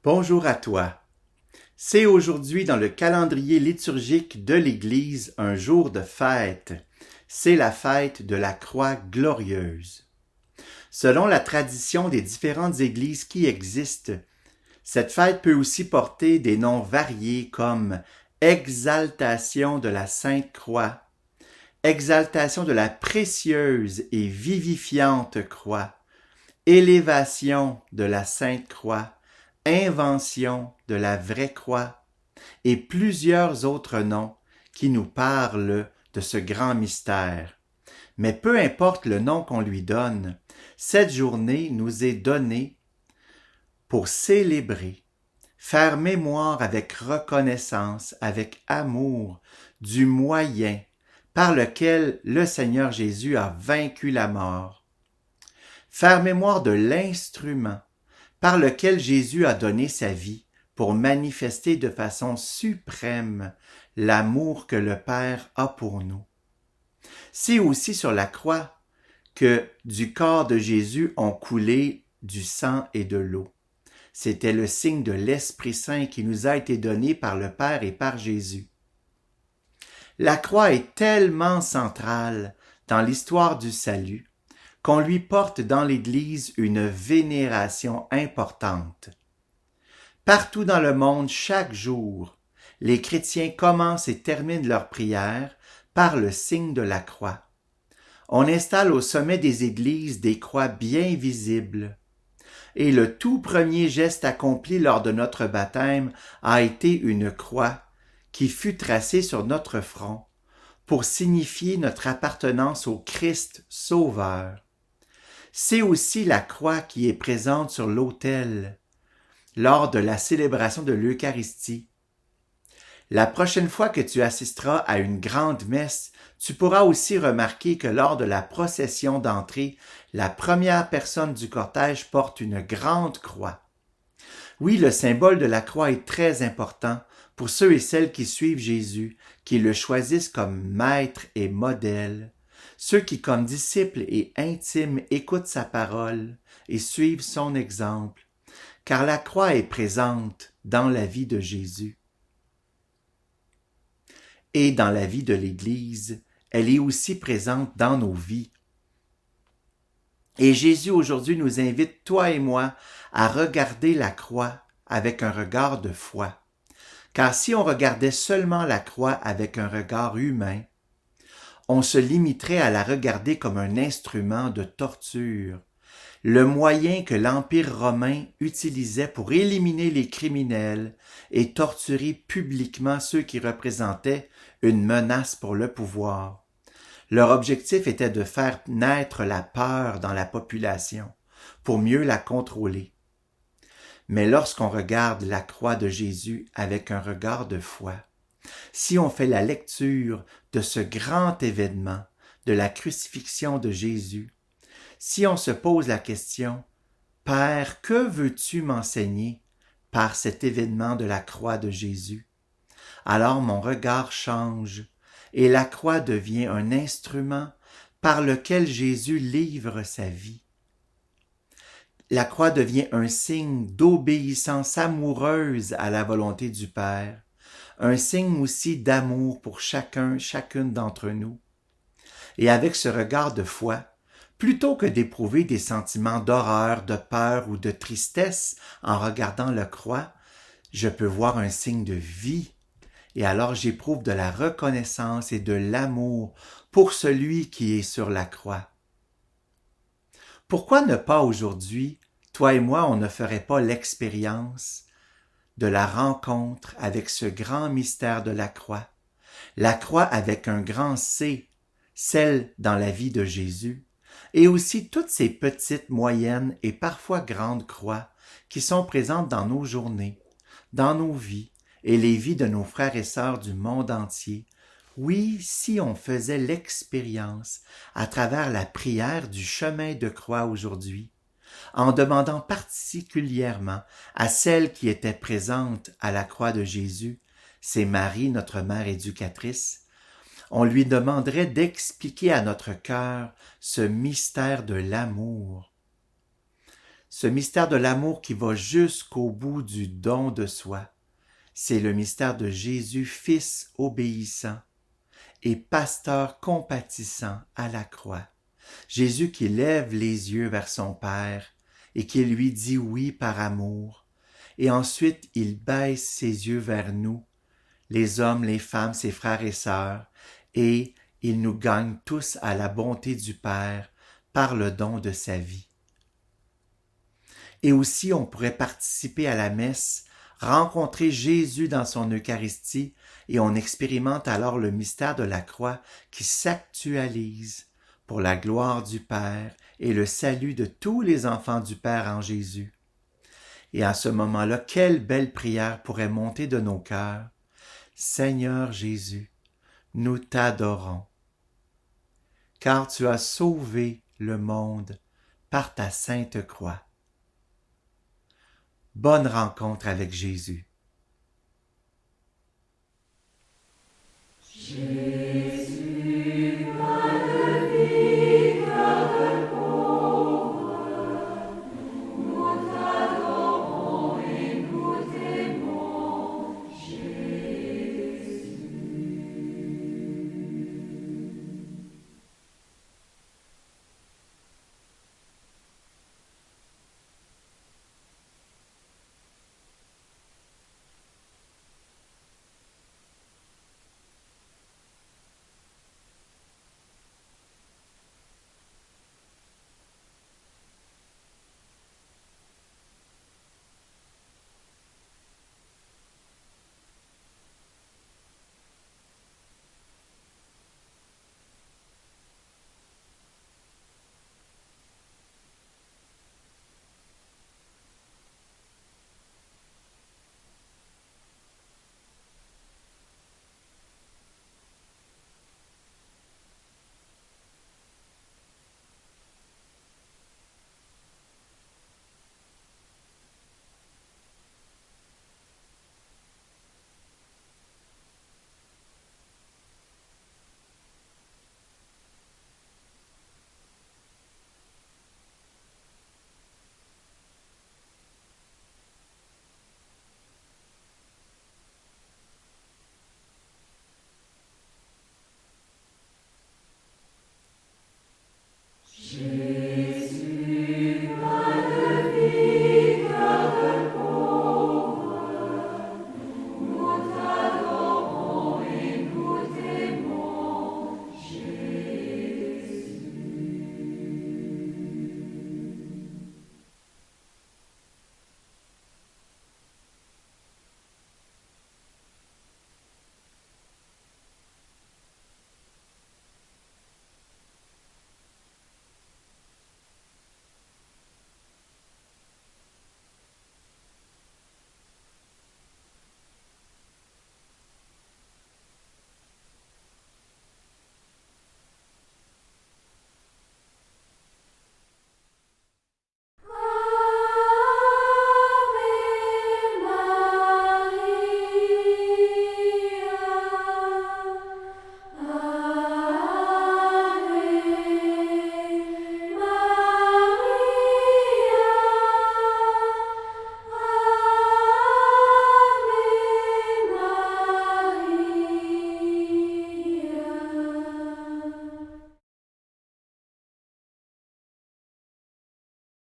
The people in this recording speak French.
Bonjour à toi. C'est aujourd'hui dans le calendrier liturgique de l'Église un jour de fête. C'est la fête de la Croix glorieuse. Selon la tradition des différentes églises qui existent, cette fête peut aussi porter des noms variés comme Exaltation de la Sainte Croix, Exaltation de la précieuse et vivifiante Croix, Élévation de la Sainte Croix, Invention de la vraie croix et plusieurs autres noms qui nous parlent de ce grand mystère. Mais peu importe le nom qu'on lui donne, cette journée nous est donnée pour célébrer, faire mémoire avec reconnaissance, avec amour du moyen par lequel le Seigneur Jésus a vaincu la mort, faire mémoire de l'instrument par lequel Jésus a donné sa vie pour manifester de façon suprême l'amour que le Père a pour nous. C'est aussi sur la croix que du corps de Jésus ont coulé du sang et de l'eau. C'était le signe de l'Esprit Saint qui nous a été donné par le Père et par Jésus. La croix est tellement centrale dans l'histoire du salut qu'on lui porte dans l'Église une vénération importante. Partout dans le monde, chaque jour, les chrétiens commencent et terminent leur prière par le signe de la croix. On installe au sommet des églises des croix bien visibles. Et le tout premier geste accompli lors de notre baptême a été une croix qui fut tracée sur notre front pour signifier notre appartenance au Christ Sauveur. C'est aussi la croix qui est présente sur l'autel lors de la célébration de l'Eucharistie. La prochaine fois que tu assisteras à une grande messe, tu pourras aussi remarquer que lors de la procession d'entrée, la première personne du cortège porte une grande croix. Oui, le symbole de la croix est très important pour ceux et celles qui suivent Jésus, qui le choisissent comme maître et modèle. Ceux qui, comme disciples et intimes, écoutent sa parole et suivent son exemple, car la croix est présente dans la vie de Jésus. Et dans la vie de l'Église, elle est aussi présente dans nos vies. Et Jésus aujourd'hui nous invite, toi et moi, à regarder la croix avec un regard de foi. Car si on regardait seulement la croix avec un regard humain, on se limiterait à la regarder comme un instrument de torture, le moyen que l'Empire romain utilisait pour éliminer les criminels et torturer publiquement ceux qui représentaient une menace pour le pouvoir. Leur objectif était de faire naître la peur dans la population pour mieux la contrôler. Mais lorsqu'on regarde la croix de Jésus avec un regard de foi, si on fait la lecture de ce grand événement, de la crucifixion de Jésus, si on se pose la question, Père, que veux-tu m'enseigner par cet événement de la croix de Jésus? Alors mon regard change et la croix devient un instrument par lequel Jésus livre sa vie. La croix devient un signe d'obéissance amoureuse à la volonté du Père, un signe aussi d'amour pour chacune d'entre nous. Et avec ce regard de foi, plutôt que d'éprouver des sentiments d'horreur, de peur ou de tristesse en regardant la croix, je peux voir un signe de vie. Et alors j'éprouve de la reconnaissance et de l'amour pour celui qui est sur la croix. Pourquoi ne pas aujourd'hui, toi et moi, on ne ferait pas l'expérience de la rencontre avec ce grand mystère de la croix avec un grand C, celle dans la vie de Jésus, et aussi toutes ces petites, moyennes et parfois grandes croix qui sont présentes dans nos journées, dans nos vies et les vies de nos frères et sœurs du monde entier. Oui, si on faisait l'expérience à travers la prière du chemin de croix aujourd'hui, en demandant particulièrement à celle qui était présente à la croix de Jésus, c'est Marie, notre mère éducatrice, on lui demanderait d'expliquer à notre cœur ce mystère de l'amour. ce mystère de l'amour qui va jusqu'au bout du don de soi. C'est le mystère de Jésus, Fils obéissant et pasteur compatissant à la croix. Jésus qui lève les yeux vers son Père et qui lui dit oui par amour. Et ensuite, il baisse ses yeux vers nous, les hommes, les femmes, ses frères et sœurs, et il nous gagne tous à la bonté du Père par le don de sa vie. Et aussi, on pourrait participer à la messe, rencontrer Jésus dans son Eucharistie, et on expérimente alors le mystère de la croix qui s'actualise pour la gloire du Père et le salut de tous les enfants du Père en Jésus. Et à ce moment-là, quelle belle prière pourrait monter de nos cœurs. Seigneur Jésus, nous t'adorons, car tu as sauvé le monde par ta sainte croix. Bonne rencontre avec Jésus. Jésus.